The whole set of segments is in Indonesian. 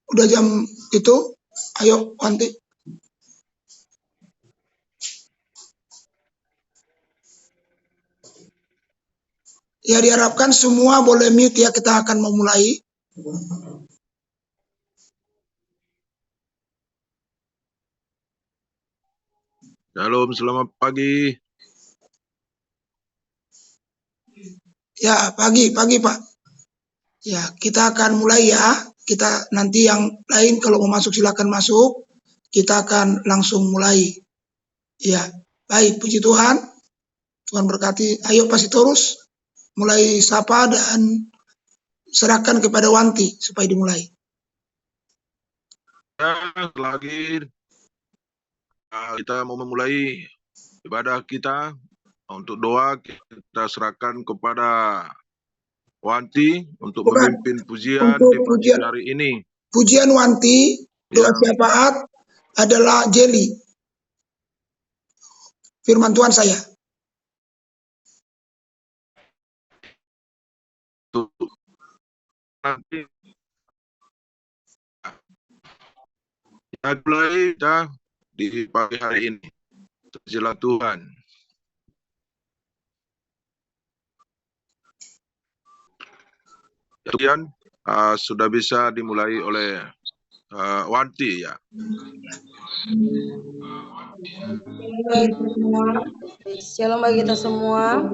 Udah jam itu, ayo Wanti. Ya diharapkan semua boleh mute ya, kita akan memulai. Shalom, selamat pagi. Ya, pagi Pak. Ya, kita akan mulai ya. Kita nanti yang lain kalau mau masuk silakan masuk. Kita akan langsung mulai. Ya, baik, puji Tuhan. Tuhan berkati. Ayo Pasitorus, mulai sapa dan serahkan kepada Wanti supaya dimulai. Ya, lagi kita mau memulai ibadah kita. Untuk doa kita serahkan kepada Wanti untuk memimpin pujian Untuk di pagi hari ini. Pujian Wanti, doa syafaat adalah Jelly. Firman Tuhan saya. Nanti kita mulai di pagi hari ini. Terjelah Tuhan. Kemudian sudah bisa dimulai oleh Wanti ya. Shalom bagi kita semua.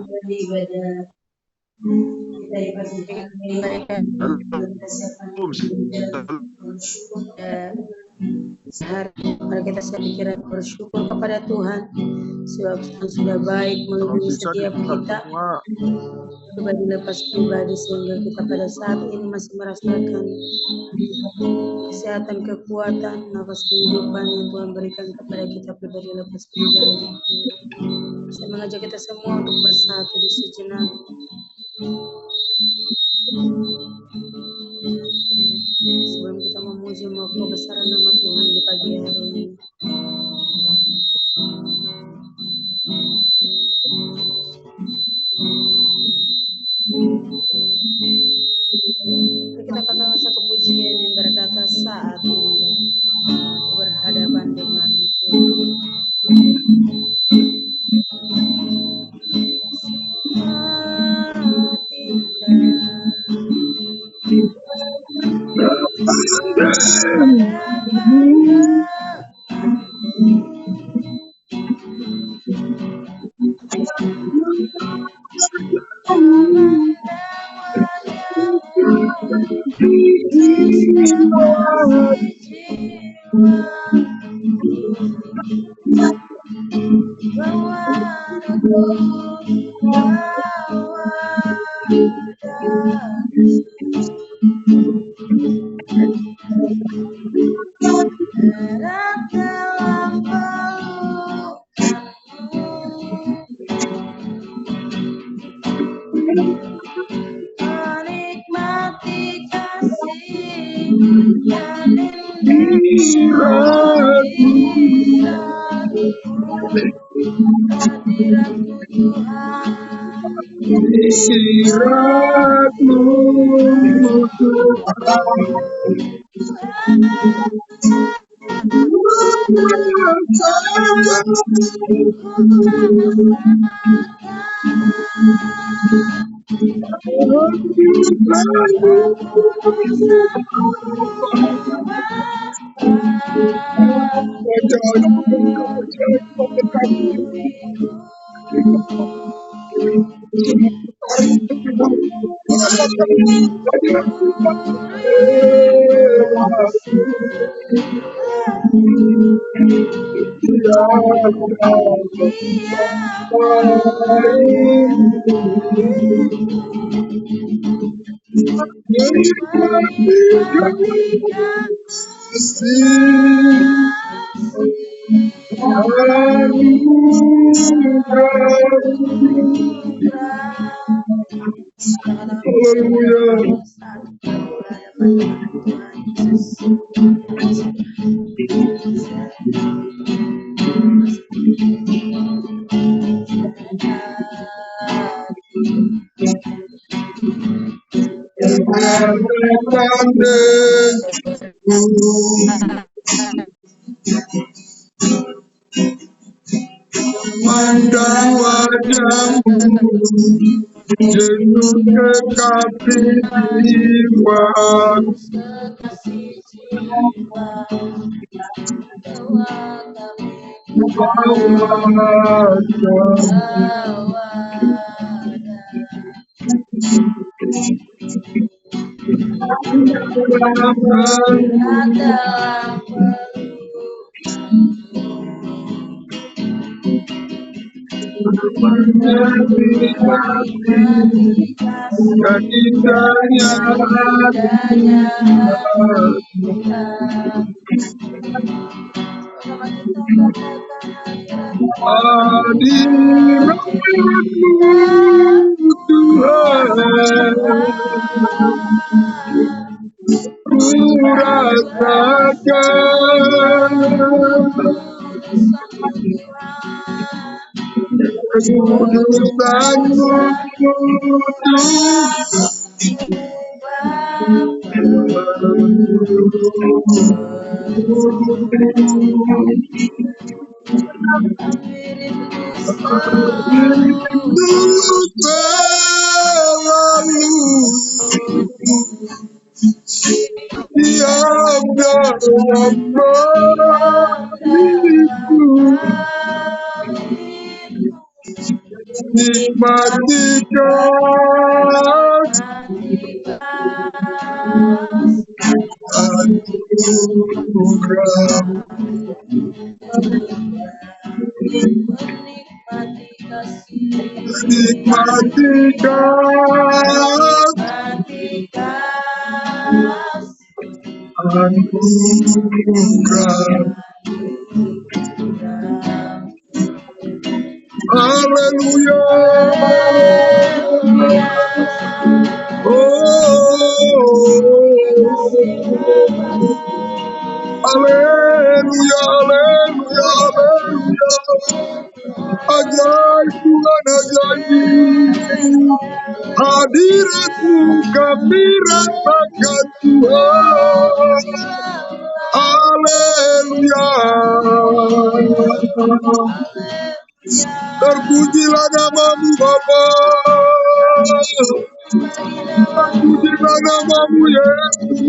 Mari kita sedikit bersyukur kepada Tuhan sebab Tuhan sudah baik melindungi setiap kita pribadi lepas pribadi, sehingga kita pada saat ini masih merasakan kesehatan, kekuatan, nafas kehidupan yang Tuhan berikan kepada kita pribadi lepas pribadi. Saya mengajak kita semua untuk bersatu di sejenak. Sebelum kita memuji kebesaran nama Tuhan di pagi hari ini. Kita katakan satu pujian yang berkata, saat indah berhadapan denganmu Tuhan. Menikmati kasih dan hadiratmu Tuhan, Hadiratmu Mandang wajahmu, jenuh kekasih jiwa, sekasih jiwa, bawa kami bawa dalam menikmati kasih dan indahnya hadiratmu Tuhan, ku rasakan kesulitanmu diam dalam diriku, nikmati anugerah, nikmati anugerah. Haleluya. Haleluya, haleluya, haleluya. Ajaib Tuhan, ajaib. Hadiratmu kami rasakan Tuhan. Haleluya. Terpujilah namamu Bapa. Terpujilah namamu Yesus.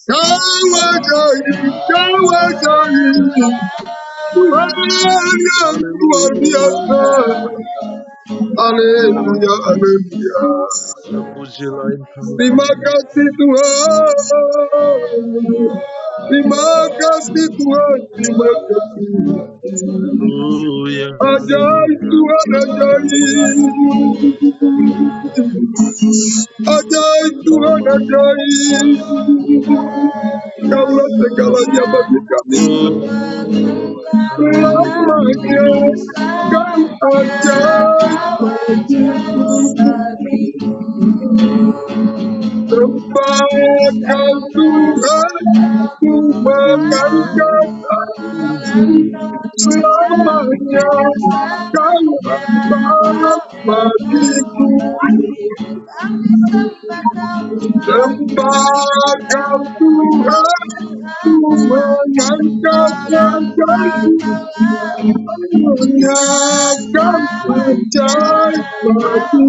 Kau ajaib, kau ajaib. Tuhan yang luar biasa. Haleluya, haleluya. Terima kasih Tuhan. Terima kasih Tuhan. Terima kasih. Ajaib Tuhan, ajaib. Ajaib Tuhan, ajaib. Kaulah segalanya bagi kami. Selamanya kau ajaib bagiku. Sembah kau Tuhan, ku mengangkat selamanya kau ajaib bagiku. Sembah kau Tuhan, ku mengangkat selamanya kau ajaib bagiku.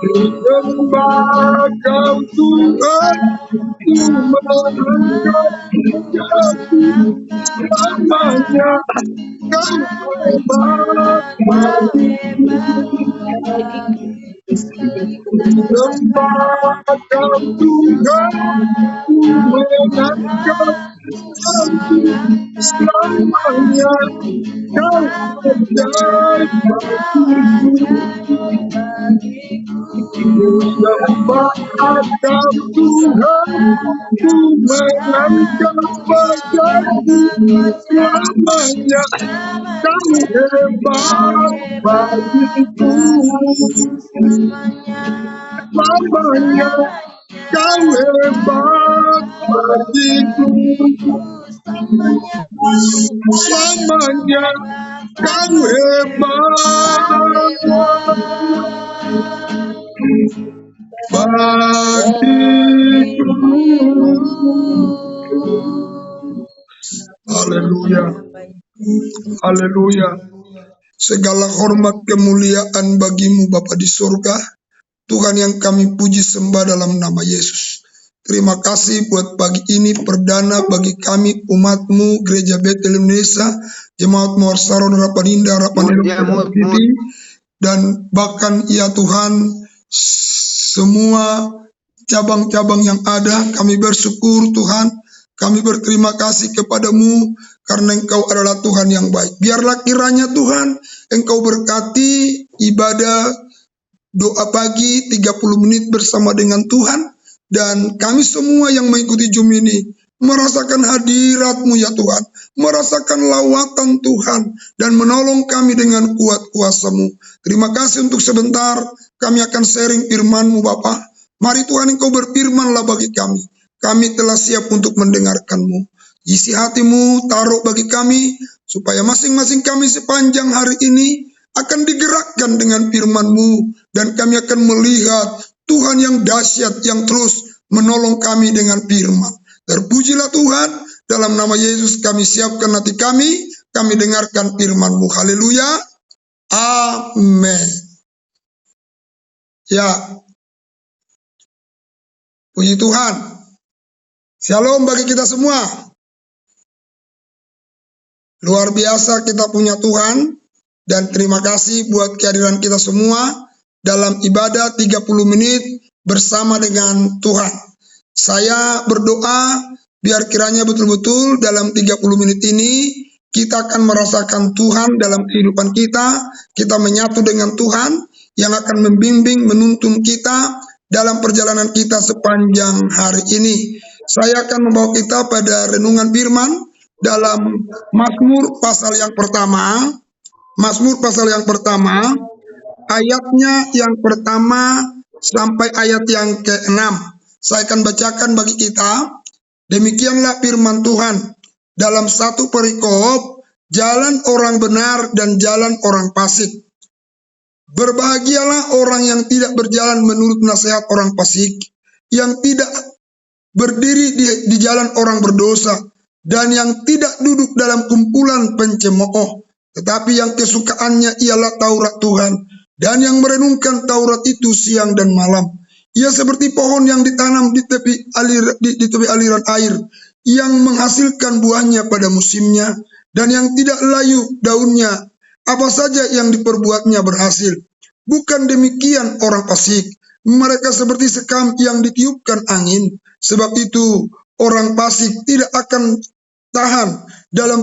Sembah kau Tuhan, ku mengangkat selamanya kau hebat bagiku. Sembah kau Tuhan, ku mengangkat selamanya kau ajaib bagiku. Sembah kau Tuhan, ku mengangkat bagiku. Selamanya kau hebat bagiku. Selamanya kau hebat bagiku. Selamanya kau hebat Haleluya. Haleluya. Segala hormat kemuliaan bagimu Bapa di surga. Tuhan yang kami puji sembah dalam nama Yesus. Terima kasih buat pagi ini perdana bagi kami umatmu Gereja Betel Indonesia, Jemaat Mawar Saron Rapaninda, dan bahkan ya Tuhan semua cabang-cabang yang ada, kami bersyukur Tuhan, kami berterima kasih kepadamu karena Engkau adalah Tuhan yang baik. Biarlah kiranya Tuhan Engkau berkati ibadah doa pagi 30 menit bersama dengan Tuhan, dan kami semua yang mengikuti Zoom ini merasakan hadirat-Mu ya Tuhan, merasakan lawatan Tuhan, dan menolong kami dengan kuat kuasa-Mu. Terima kasih untuk sebentar, kami akan sharing firman-Mu Bapa. Mari Tuhan Engkau berfirmanlah bagi kami. Kami telah siap untuk mendengarkan-Mu. Isi hati-Mu taruh bagi kami, supaya masing-masing kami sepanjang hari ini akan digerakkan dengan firman-Mu, dan kami akan melihat Tuhan yang dahsyat yang terus menolong kami dengan firman. Terpujilah Tuhan, dalam nama Yesus kami siapkan hati kami dengarkan firman-Mu. Haleluya. Amin. Ya. Puji Tuhan. Shalom bagi kita semua. Luar biasa kita punya Tuhan. Dan terima kasih buat kehadiran kita semua dalam ibadah 30 menit bersama dengan Tuhan. Saya berdoa biar kiranya betul-betul dalam 30 menit ini kita akan merasakan Tuhan dalam kehidupan kita. Kita menyatu dengan Tuhan yang akan membimbing, menuntun kita dalam perjalanan kita sepanjang hari ini. Saya akan membawa kita pada renungan firman dalam Mazmur pasal yang pertama. Mazmur pasal yang pertama, ayatnya yang pertama sampai ayat yang ke-6. Saya akan bacakan bagi kita. Demikianlah firman Tuhan. Dalam satu perikop, jalan orang benar dan jalan orang fasik. Berbahagialah orang yang tidak berjalan menurut nasihat orang fasik, yang tidak berdiri di jalan orang berdosa, dan yang tidak duduk dalam kumpulan pencemooh. Tetapi yang kesukaannya ialah Taurat Tuhan, dan yang merenungkan Taurat itu siang dan malam. Ia seperti pohon yang ditanam di tepi aliran air, yang menghasilkan buahnya pada musimnya, dan yang tidak layu daunnya. Apa saja yang diperbuatnya berhasil. Bukan demikian orang fasik. Mereka seperti sekam yang ditiupkan angin. Sebab itu orang fasik tidak akan tahan dalam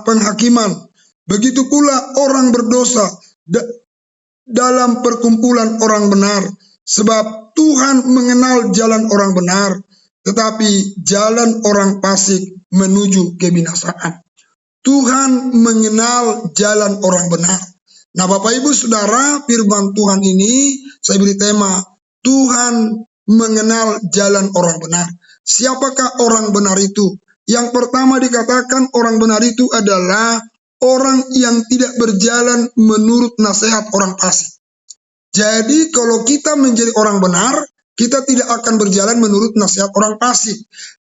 penghakiman. Begitu pula orang berdosa dalam perkumpulan orang benar. Sebab Tuhan mengenal jalan orang benar, tetapi jalan orang fasik menuju kebinasaan. Tuhan mengenal jalan orang benar. Nah Bapak Ibu Saudara, firman Tuhan ini saya beri tema, Tuhan mengenal jalan orang benar. Siapakah orang benar itu? Yang pertama dikatakan orang benar itu adalah orang yang tidak berjalan menurut nasihat orang fasik. Jadi kalau kita menjadi orang benar, kita tidak akan berjalan menurut nasihat orang fasik.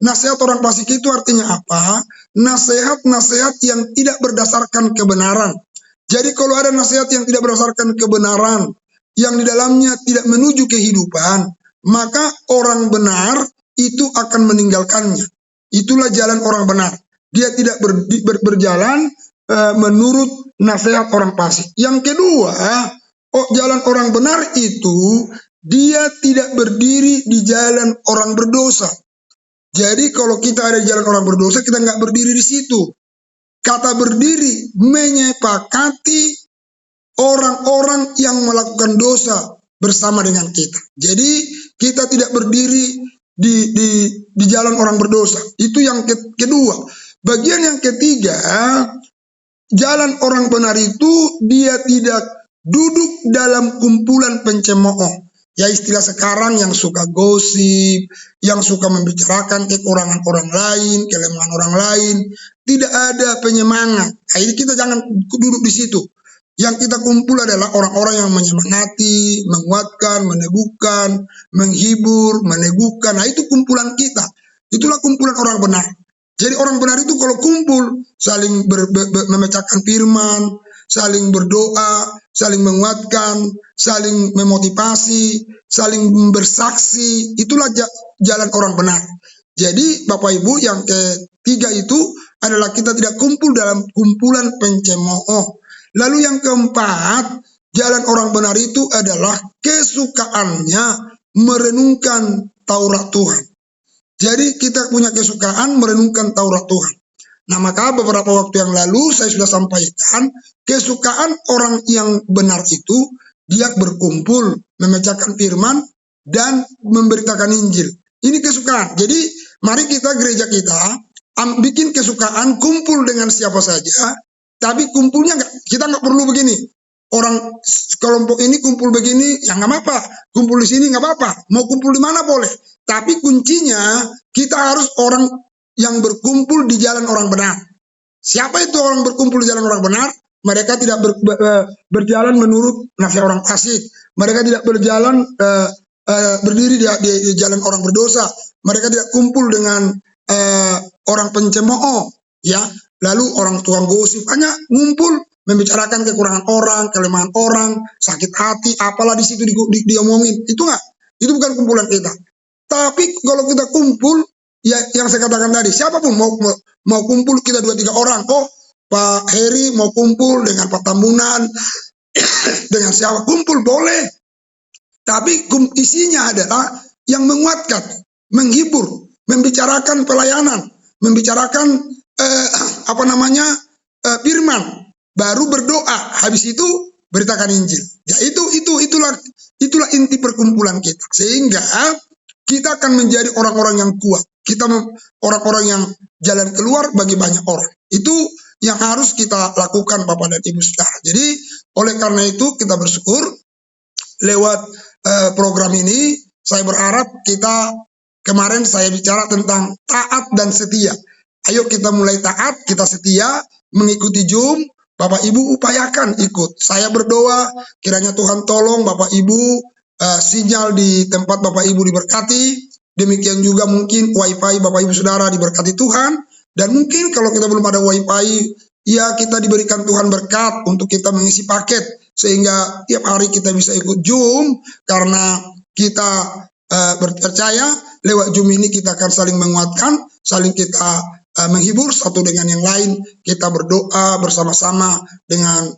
Nasihat orang fasik itu artinya apa? Nasihat-nasihat yang tidak berdasarkan kebenaran. Jadi kalau ada nasihat yang tidak berdasarkan kebenaran, yang di dalamnya tidak menuju kehidupan, maka orang benar itu akan meninggalkannya. Itulah jalan orang benar. Dia tidak berjalan menurut nasihat orang fasik. Yang kedua, jalan orang benar itu dia tidak berdiri di jalan orang berdosa. Jadi kalau kita ada di jalan orang berdosa, kita nggak berdiri di situ. Kata berdiri menyepakati orang-orang yang melakukan dosa bersama dengan kita. Jadi kita tidak berdiri di jalan orang berdosa. Itu yang kedua. Bagian yang ketiga, jalan orang benar itu dia tidak duduk dalam kumpulan pencemooh. Ya istilah sekarang yang suka gosip, yang suka membicarakan kekurangan orang lain, kelemahan orang lain. Tidak ada penyemangat. Nah, ini kita jangan duduk di situ. Yang kita kumpul adalah orang-orang yang menyemangati, menguatkan, meneguhkan, menghibur, meneguhkan. Nah, itu kumpulan kita. Itulah kumpulan orang benar. Jadi orang benar itu kalau kumpul saling memecahkan firman, saling berdoa, saling menguatkan, saling memotivasi, saling bersaksi. Itulah jalan orang benar. Jadi Bapak Ibu, yang ketiga itu adalah kita tidak kumpul dalam kumpulan pencemooh. Lalu yang keempat, jalan orang benar itu adalah kesukaannya merenungkan Taurat Tuhan. Jadi kita punya kesukaan merenungkan Taurat Tuhan. Nah, maka beberapa waktu yang lalu saya sudah sampaikan, kesukaan orang yang benar itu dia berkumpul, memecahkan firman, dan memberitakan Injil. Ini kesukaan. Jadi mari kita, gereja kita, bikin kesukaan kumpul dengan siapa saja, tapi kumpulnya kita nggak perlu begini. Orang kelompok ini kumpul begini, ya nggak apa-apa. Kumpul di sini nggak apa-apa. Mau kumpul di mana boleh. Tapi kuncinya kita harus orang yang berkumpul di jalan orang benar. Siapa itu orang berkumpul di jalan orang benar? Mereka tidak berjalan menurut nasihat orang fasik. Mereka tidak berjalan berdiri di jalan orang berdosa. Mereka tidak kumpul dengan orang pencemooh, ya. Lalu orang tukang gosip, hanya ngumpul membicarakan kekurangan orang, kelemahan orang, sakit hati, apalah di situ diomongin. Itu enggak. Itu bukan kumpulan kita. Tapi kalau kita kumpul, ya yang saya katakan tadi, siapapun mau kumpul kita 2-3 orang. Oh, Pak Heri mau kumpul dengan Pak Tambunan, dengan siapa kumpul boleh. Tapi isinya adalah yang menguatkan, menghibur, membicarakan pelayanan, membicarakan firman, baru berdoa, habis itu beritakan Injil. Ya itulah inti perkumpulan kita. Sehingga kita akan menjadi orang-orang yang kuat. Kita orang-orang yang jalan keluar bagi banyak orang. Itu yang harus kita lakukan Bapak dan Ibu Saudara. Jadi oleh karena itu kita bersyukur lewat program ini. Saya berharap kemarin saya bicara tentang taat dan setia. Ayo kita mulai taat, kita setia, mengikuti Zoom. Bapak Ibu upayakan ikut. Saya berdoa, kiranya Tuhan tolong Bapak Ibu, sinyal di tempat Bapak Ibu diberkati. Demikian juga mungkin wifi Bapak Ibu Saudara diberkati Tuhan. Dan mungkin kalau kita belum ada wifi, ya kita diberikan Tuhan berkat untuk kita mengisi paket. Sehingga tiap hari kita bisa ikut Zoom, karena kita percaya lewat Zoom ini kita akan saling menguatkan, saling kita menghibur satu dengan yang lain. Kita berdoa bersama-sama dengan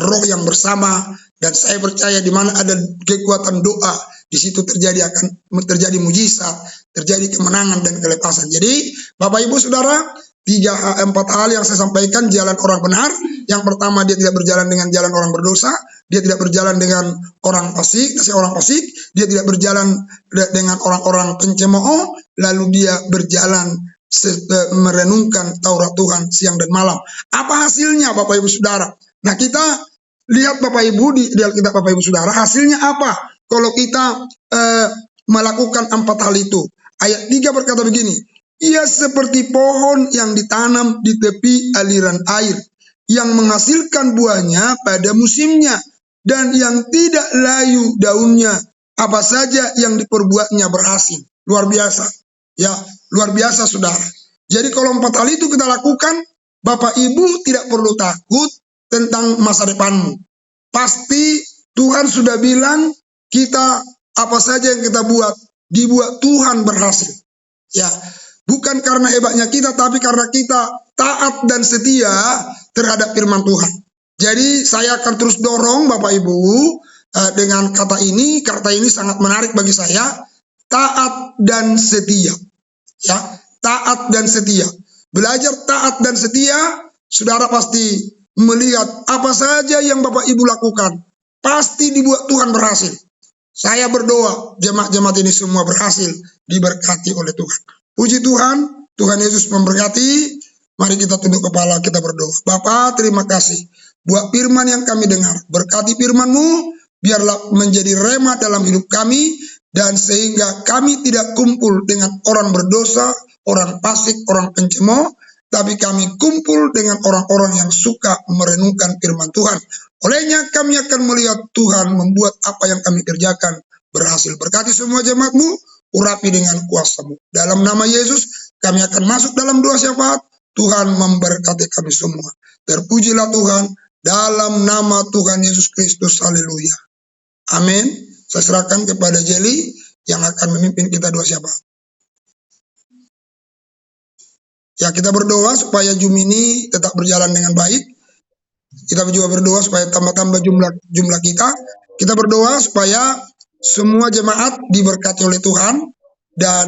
roh yang bersama, dan saya percaya di mana ada kekuatan doa, di situ akan terjadi mujizat, terjadi kemenangan dan kelepasan. Jadi Bapak Ibu Saudara, 4 hal yang saya sampaikan jalan orang benar. Yang pertama, dia tidak berjalan dengan jalan orang berdosa, dia tidak berjalan dengan orang fasik, dia tidak berjalan dengan orang-orang pencemooh, lalu dia berjalan merenungkan Taurat Tuhan siang dan malam. Apa hasilnya Bapak Ibu Saudara? Nah, kita lihat Bapak Ibu di Alkitab Bapak Ibu Saudara, hasilnya apa kalau kita melakukan 4 hal itu? Ayat 3 berkata begini, ia seperti pohon yang ditanam di tepi aliran air, yang menghasilkan buahnya pada musimnya, dan yang tidak layu daunnya, apa saja yang diperbuatnya berhasil. Luar biasa. Ya, luar biasa Saudara. Jadi kalau 4 hal itu kita lakukan, Bapak Ibu tidak perlu takut tentang masa depanmu. Pasti Tuhan sudah bilang, kita apa saja yang kita buat, dibuat Tuhan berhasil. Ya, bukan karena hebatnya kita, tapi karena kita taat dan setia terhadap firman Tuhan. Jadi saya akan terus dorong Bapak Ibu dengan kata ini sangat menarik bagi saya, taat dan setia. Ya, taat dan setia. Belajar taat dan setia, Saudara pasti melihat apa saja yang Bapak Ibu lakukan, pasti dibuat Tuhan berhasil. Saya berdoa, jemaat-jemaat ini semua berhasil, diberkati oleh Tuhan. Puji Tuhan, Tuhan Yesus memberkati. Mari kita tunduk kepala, kita berdoa. Bapa, terima kasih buat firman yang kami dengar. Berkati firman-Mu, biarlah menjadi rema dalam hidup kami, dan sehingga kami tidak kumpul dengan orang berdosa, orang fasik, orang pencemooh, tapi kami kumpul dengan orang-orang yang suka merenungkan firman Tuhan. Olehnya kami akan melihat Tuhan membuat apa yang kami kerjakan berhasil. Berkati semua jemaat-Mu, urapi dengan kuasa-Mu. Dalam nama Yesus, kami akan masuk dalam doa syafaat. Tuhan memberkati kami semua. Terpujilah Tuhan, dalam nama Tuhan Yesus Kristus. Haleluya. Amin. Saya serahkan kepada Jelly yang akan memimpin kita doa syafaat. Ya, kita berdoa supaya Zoom ini tetap berjalan dengan baik. Kita juga berdoa supaya tambah-tambah jumlah kita. Kita berdoa supaya semua jemaat diberkati oleh Tuhan dan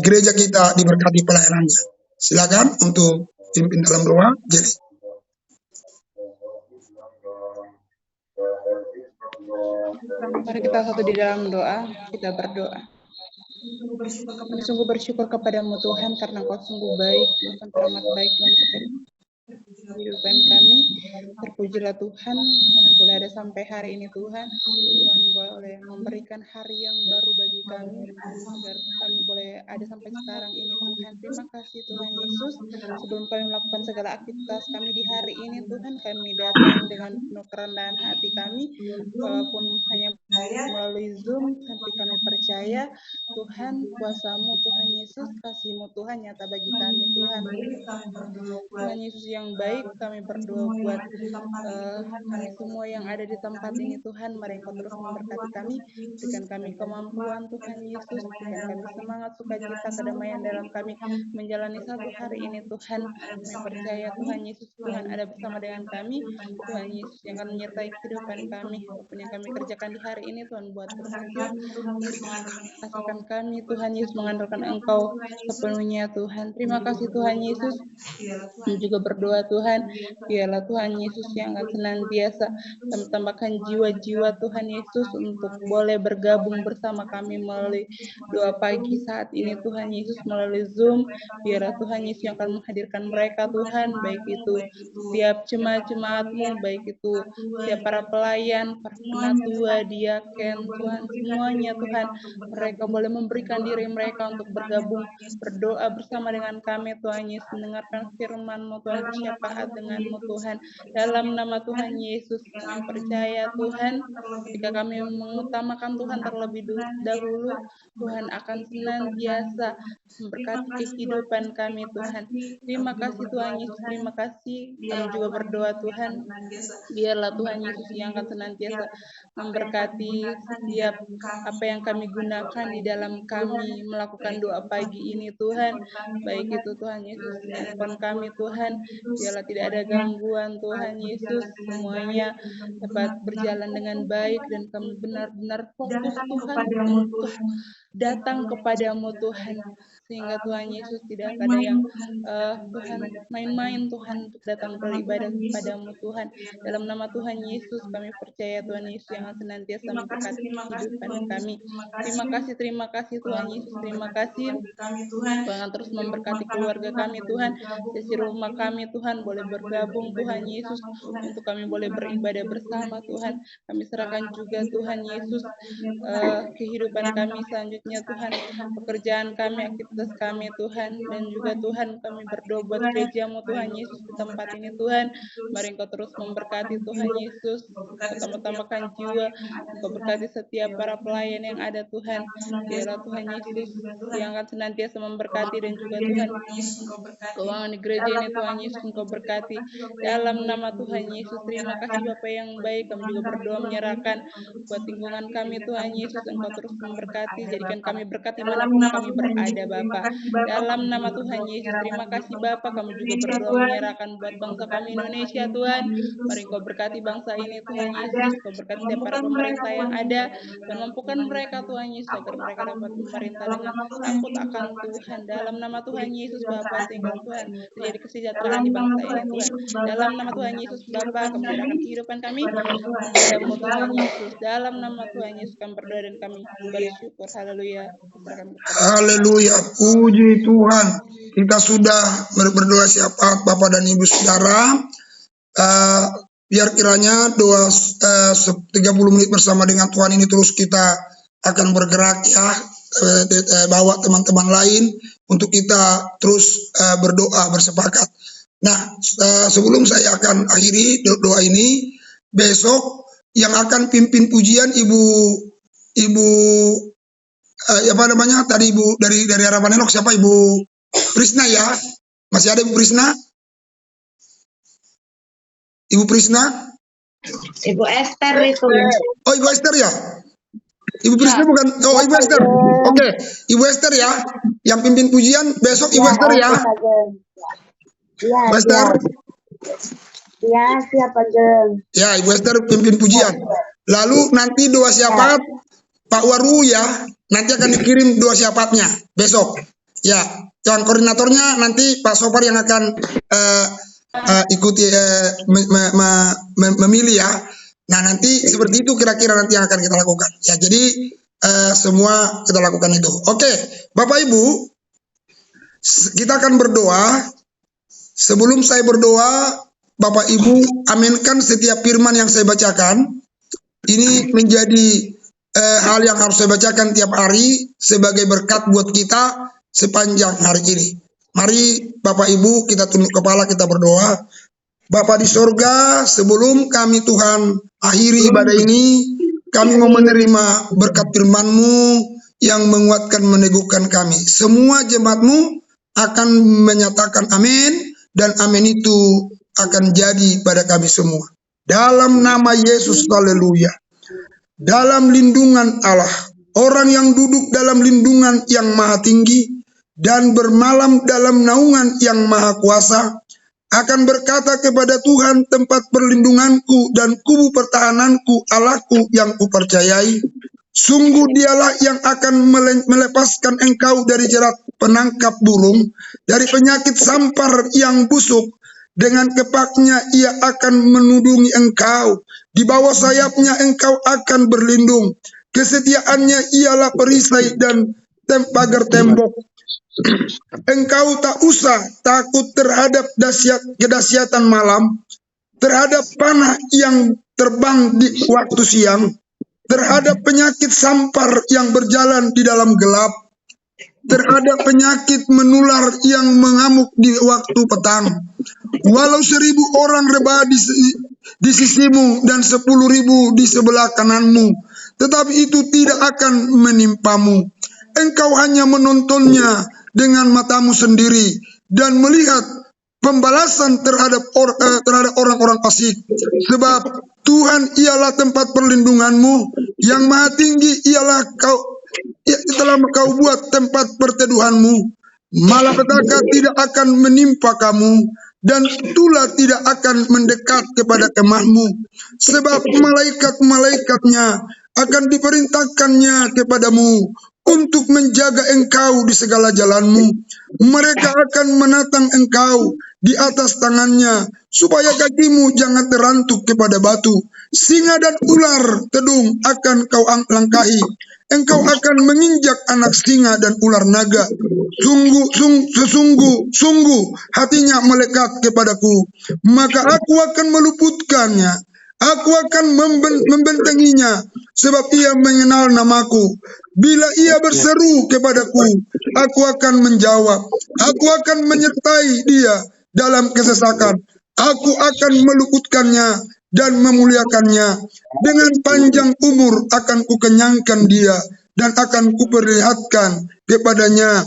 gereja kita diberkati pelayanannya. Silakan untuk pimpin dalam doa, Jelly. Mari kita satu di dalam doa, kita berdoa. Kami sungguh bersyukur kepadamu Tuhan, karena Kau sungguh baik, Tuhan teramat baik dalam setiap kehidupan kami. Terpujilah Tuhan, kami boleh ada sampai hari ini Tuhan. Tuhan boleh memberikan hari yang baru bagi kami, agar kami boleh ada sampai sekarang ini Tuhan. Terima kasih Tuhan Yesus. Sebelum kami melakukan segala aktivitas kami di hari ini Tuhan, kami datang dengan penuh kerendahan hati kami, walaupun hanya melalui Zoom, tapi kami percaya Tuhan, kuasa-Mu Tuhan Yesus, kasih-Mu Tuhan nyata bagi kami Tuhan. Tuhan Yesus yang baik, kami berdoa buat kami semua yang ada di tempat ini Tuhan. Mari Engkau terus memberkati kami, berikan kami kemampuan Tuhan Yesus, berikan kami semangat, sukacita, kedamaian dalam kami menjalani satu hari ini Tuhan. Kami percaya Tuhan Yesus, Tuhan ada bersama dengan kami. Tuhan Yesus yang akan menyertai kehidupan kami, apapun yang kami kerjakan di hari ini Tuhan, buat berhasil. Asalkan kami Tuhan Yesus mengandalkan Engkau sepenuhnya Tuhan. Terima kasih Tuhan Yesus. Kami juga berdoa Tuhan, biarlah Tuhan Yesus yang akan senantiasa tambahkan jiwa-jiwa Tuhan Yesus untuk boleh bergabung bersama kami melalui doa pagi saat ini Tuhan Yesus, melalui Zoom. Biarlah Tuhan Yesus yang akan menghadirkan mereka Tuhan, baik itu setiap jemaat-jemaat-Mu, baik itu setiap para pelayan, para penatua, diaken Tuhan, semuanya Tuhan, mereka boleh memberikan diri mereka untuk bergabung berdoa bersama dengan kami Tuhan Yesus, mendengarkan firman-Mu Tuhan, bersyafaat dengan-Mu Tuhan. Dalam nama Tuhan Yesus kami percaya Tuhan, ketika kami mengutamakan Tuhan terlebih dahulu, Tuhan akan senantiasa memberkati kehidupan kami Tuhan. Terima kasih Tuhan Yesus, terima kasih. Kami juga berdoa Tuhan, biarlah Tuhan Yesus yang akan senantiasa memberkati setiap apa yang kami gunakan di dalam kami melakukan doa pagi ini Tuhan, baik itu Tuhan Yesus handphone kami Tuhan, biarlah tidak ada gangguan Tuhan Yesus, semuanya dapat berjalan dengan baik dan kami benar-benar fokus Tuhan untuk datang kepadamu Tuhan, sehingga Tuhan Yesus tidak ada yang Tuhan main-main Tuhan untuk datang beribadah kepadamu Tuhan. Dalam nama Tuhan Yesus kami percaya Tuhan Yesus yang senantiasa memberkati kehidupan kami. Terima kasih Tuhan Yesus, terima kasih Tuhan terus memberkati keluarga kami Tuhan, sesi rumah kami Tuhan boleh bergabung Tuhan Yesus, untuk kami boleh beribadah bersama Tuhan. Kami serahkan juga Tuhan Yesus kehidupan kami selanjutnya Tuhan, pekerjaan kami, aktivitas kami Tuhan, dan juga Tuhan kami berdoa buat gereja-Mu Tuhan Yesus di tempat ini Tuhan. Mari Engkau terus memberkati Tuhan Yesus, tambahkan jiwa, Engkau berkati setiap para pelayan yang ada Tuhan. Biarlah Tuhan Yesus yang akan senantiasa memberkati, dan juga Tuhan keuangan di gereja ini Tuhan Yesus Engkau berkati. Dalam nama Tuhan Yesus, terima kasih Bapa yang baik. Kami juga berdoa menyerahkan buat lingkungan kami Tuhan Yesus, Engkau terus memberkati, jadikan kami berkat dimanapun kami berada Bapa. Dalam nama Tuhan Yesus, terima kasih Bapa. Kami juga berdoa menyerahkan buat bangsa kami Indonesia Tuhan. Mari Engkau berkati bangsa ini Tuhan Yesus, Engkau berkati setiap para pemerintah yang ada, dan mampukan mereka Tuhan Yesus agar mereka dapat memerintah dengan takut akan Tuhan. Dalam nama Tuhan Yesus Bapa, sehingga Tuhan terjadi kesejahteraan di bangsa ini Tuhan. Dalam nama Tuhan Yesus Bapa, kami menyerahkan kehidupan kami kepadamu Tuhan Yesus. Dalam nama Tuhan Yesus kami berdoa dan kami bersyukur. Haleluya. Haleluya, puji Tuhan. Kita sudah berdoa syafaat Bapak dan Ibu Saudara. Biar kiranya doa 30 menit bersama dengan Tuhan ini terus kita akan bergerak ya, bawa teman-teman lain untuk kita terus berdoa bersepakat. Nah, sebelum saya akan akhiri doa ini, besok yang akan pimpin pujian Ibu apa namanya tadi Ibu dari Harapan Henok, siapa? Ibu Prisna ya? Masih ada Ibu Prisna? Ibu Prisna? Ibu Esther itu. Oh, Ibu Esther ya? Ibu Prisna bukan? Oh, Ibu Esther. Oke, Ibu Esther ya, yang pimpin pujian besok Ibu Esther ya. Iya, Ibu Esther. Iya, siapa Jeng? Ya, Ibu Esther pimpin pujian. Lalu nanti doa syafaat Pak Waru ya, nanti akan dikirim doa syafaatnya besok. Ya, yang koordinatornya nanti Pak Sopar yang akan ikuti memilih ya. Nah, nanti seperti itu kira-kira nanti yang akan kita lakukan. Ya, jadi semua kita lakukan itu. Oke, Bapak Ibu, kita akan berdoa. Sebelum saya berdoa, Bapak Ibu aminkan setiap firman yang saya bacakan. Ini menjadi hal yang harus saya bacakan tiap hari sebagai berkat buat kita sepanjang hari ini. Mari Bapak Ibu kita tunduk kepala, kita berdoa. Bapa di sorga, sebelum kami Tuhan akhiri ibadah ini, kami mau menerima berkat firman-Mu yang menguatkan, meneguhkan kami. Semua jemaat-Mu akan menyatakan amin, dan amin itu akan jadi pada kami semua. Dalam nama Yesus, haleluya. Dalam lindungan Allah, orang yang duduk dalam lindungan yang maha tinggi dan bermalam dalam naungan yang maha kuasa, akan berkata kepada Tuhan tempat perlindunganku dan kubu pertahananku, Allahku yang kupercayai, sungguh dialah yang akan melepaskan engkau dari jerat penangkap burung, dari penyakit sampar yang busuk. Dengan kepaknya ia akan menudungi engkau, di bawah sayapnya engkau akan berlindung. Kesetiaannya ialah perisai dan pagar tembok. Engkau tak usah takut terhadap kedahsyatan malam, terhadap panah yang terbang di waktu siang, terhadap penyakit sampar yang berjalan di dalam gelap, terhadap penyakit menular yang mengamuk di waktu petang. Walau 1.000 orang rebah di sisimu dan 10.000 di sebelah kananmu, tetapi itu tidak akan menimpamu. Engkau hanya menontonnya dengan matamu sendiri dan melihat pembalasan terhadap orang-orang fasik. Sebab Tuhan ialah tempat perlindunganmu, yang maha tinggi ialah telah kau buat tempat perteduhanmu. Malapetaka tidak akan menimpa kamu, dan tulah tidak akan mendekat kepada kemahmu. Sebab malaikat-malaikatnya akan diperintahkannya kepadamu untuk menjaga engkau di segala jalanmu. Mereka akan menatang engkau di atas tangannya, supaya kakimu jangan terantuk kepada batu. Singa dan ular tedung akan kau langkahi. Engkau akan menginjak anak singa dan ular naga. Sungguh hatinya melekat kepadaku, maka aku akan meluputkannya. Aku akan membentenginya, sebab ia mengenal namaku. Bila ia berseru kepadaku, aku akan menjawab. Aku akan menyertai dia dalam kesesakan. Aku akan meluputkannya dan memuliakannya. Dengan panjang umur akan kukenyangkan dia, dan akan kuperlihatkan kepadanya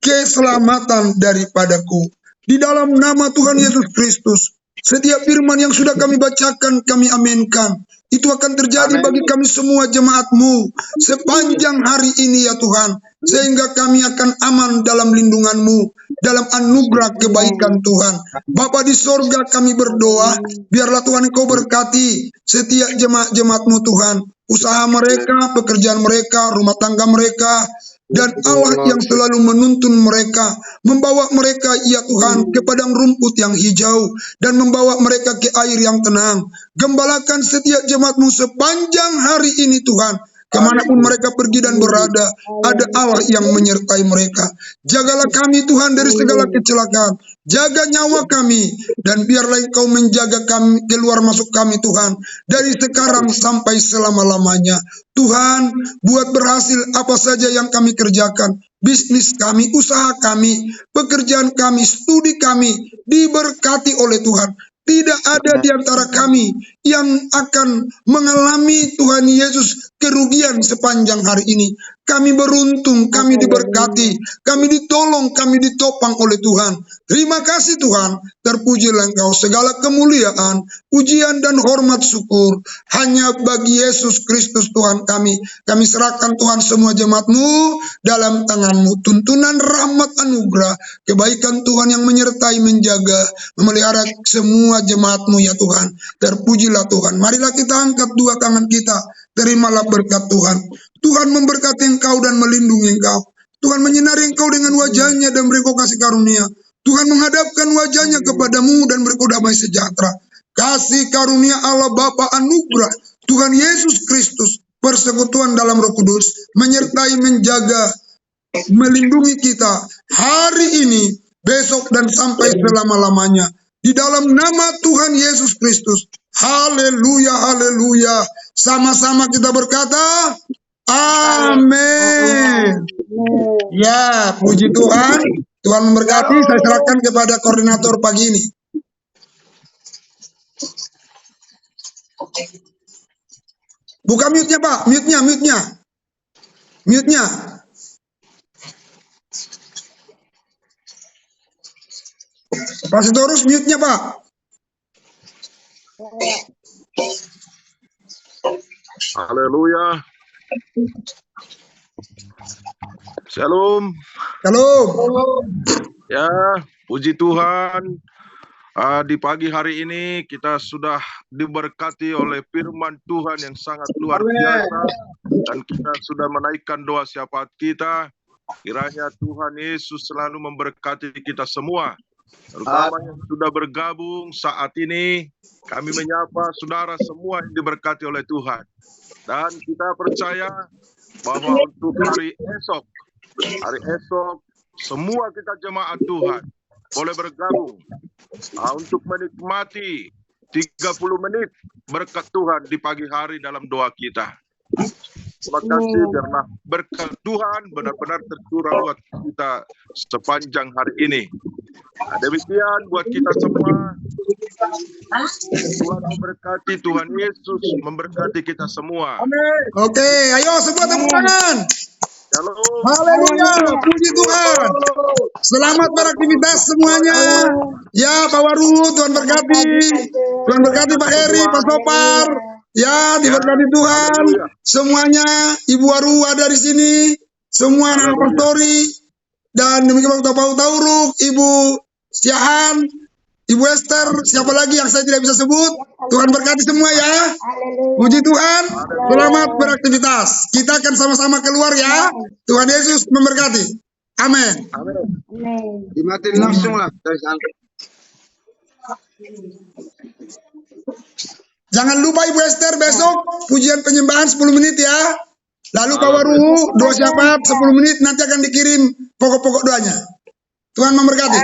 keselamatan daripadaku. Di dalam nama Tuhan Yesus Kristus, setiap firman yang sudah kami bacakan, kami aminkan. Itu akan terjadi bagi kami semua jemaat-Mu sepanjang hari ini ya Tuhan. Sehingga kami akan aman dalam lindungan-Mu, dalam anugerah kebaikan Tuhan. Bapa di sorga, kami berdoa, biarlah Tuhan Engkau berkati setiap jemaat-Mu Tuhan. Usaha mereka, pekerjaan mereka, rumah tangga mereka, dan Allah yang selalu menuntun mereka, membawa mereka ya Tuhan ke padang rumput yang hijau, dan membawa mereka ke air yang tenang. Gembalakan setiap jemaat-Mu sepanjang hari ini Tuhan. Kemanapun mereka pergi dan berada, ada Allah yang menyertai mereka. Jagalah kami Tuhan dari segala kecelakaan. Jaga nyawa kami, dan biarlah Engkau menjaga kami, keluar masuk kami Tuhan, dari sekarang sampai selama-lamanya. Tuhan, buat berhasil apa saja yang kami kerjakan. Bisnis kami, usaha kami, pekerjaan kami, studi kami, diberkati oleh Tuhan. Tidak ada di antara kami yang akan mengalami Tuhan Yesus kerugian sepanjang hari ini. Kami beruntung, kami diberkati, kami ditolong, kami ditopang oleh Tuhan. Terima kasih Tuhan, terpujilah Engkau. Segala kemuliaan, pujian dan hormat syukur hanya bagi Yesus Kristus Tuhan kami. Kami serahkan Tuhan semua jemaat-Mu dalam tangan-Mu. Tuntunan rahmat anugerah, kebaikan Tuhan yang menyertai, menjaga, memelihara semua jemaat-Mu ya Tuhan. Terpujilah Tuhan. Marilah kita angkat dua tangan kita. Terimalah berkat Tuhan. Tuhan memberkati engkau dan melindungi engkau. Tuhan menyinari engkau dengan wajahnya dan beri engkau kasih karunia. Tuhan menghadapkan wajahnya kepadamu dan beri engkau damai sejahtera. Kasih karunia Allah Bapa anugerah Tuhan Yesus Kristus, persekutuan dalam Roh Kudus, menyertai, menjaga, melindungi kita hari ini, besok dan sampai selama-lamanya. Di dalam nama Tuhan Yesus Kristus. Haleluya, haleluya. Sama-sama kita berkata, amin. Ya, puji Tuhan. Tuhan memberkati. Saya serahkan kepada koordinator pagi ini. Buka mute-nya, Pak. Mute-nya. Pastorus, mute-nya, Pak. Haleluya. Shalom. Ya, puji Tuhan. Di pagi hari ini kita sudah diberkati oleh firman Tuhan yang sangat luar biasa. Dan kita sudah menaikkan doa syafaat kita. Kiranya Tuhan Yesus selalu memberkati kita semua. Terutama yang sudah bergabung saat ini, kami menyapa saudara semua yang diberkati oleh Tuhan. Dan kita percaya bahwa untuk hari esok, semua kita jemaat Tuhan boleh bergabung untuk menikmati 30 menit berkat Tuhan di pagi hari dalam doa kita. Terima kasih, biarlah berkat Tuhan benar-benar tercurah buat kita sepanjang hari ini. Demikian buat kita semua. Tuhan memberkati, Tuhan Yesus memberkati kita semua. Oke, ayo semua tepuk tangan. Haleluya, puji Tuhan. Selamat beraktivitas semuanya. Ya, Pak Waru, Tuhan berkati. Tuhan berkati Pak Heri, Pak Sopar. Ya, diberkati Tuhan. Semuanya, Ibu Waru ada di sini. Semua anak pastori. Dan demikian Pak Tauruk, Ibu Siahan, Ibu Esther, siapa lagi yang saya tidak bisa sebut. Tuhan berkati semua ya. Puji Tuhan. Selamat beraktivitas. Kita akan sama-sama keluar ya. Tuhan Yesus memberkati. Amin. Dimatiin langsung lah. Jangan lupa Ibu Esther besok pujian penyembahan 10 menit ya. Lalu Pak Waru doa syafaat 10 menit, nanti akan dikirim pokok-pokok doanya. Tuhan memberkati.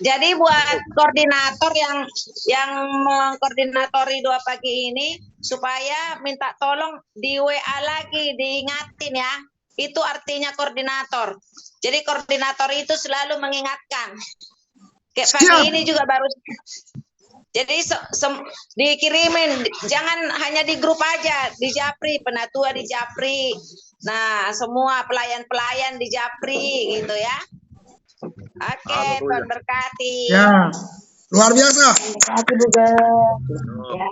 Jadi buat koordinator yang mengkoordinatori doa pagi ini, supaya minta tolong di WA lagi, diingatin ya. Itu artinya koordinator. Jadi koordinator itu selalu mengingatkan. Kayak pagi ini juga baru. Jadi dikirimin, jangan hanya di grup aja, di Japri, penatua di Japri. Nah, semua pelayan-pelayan di Japri gitu ya. Oke, Tuhan berkati. Ya, luar biasa. Terima kasih juga. Ya.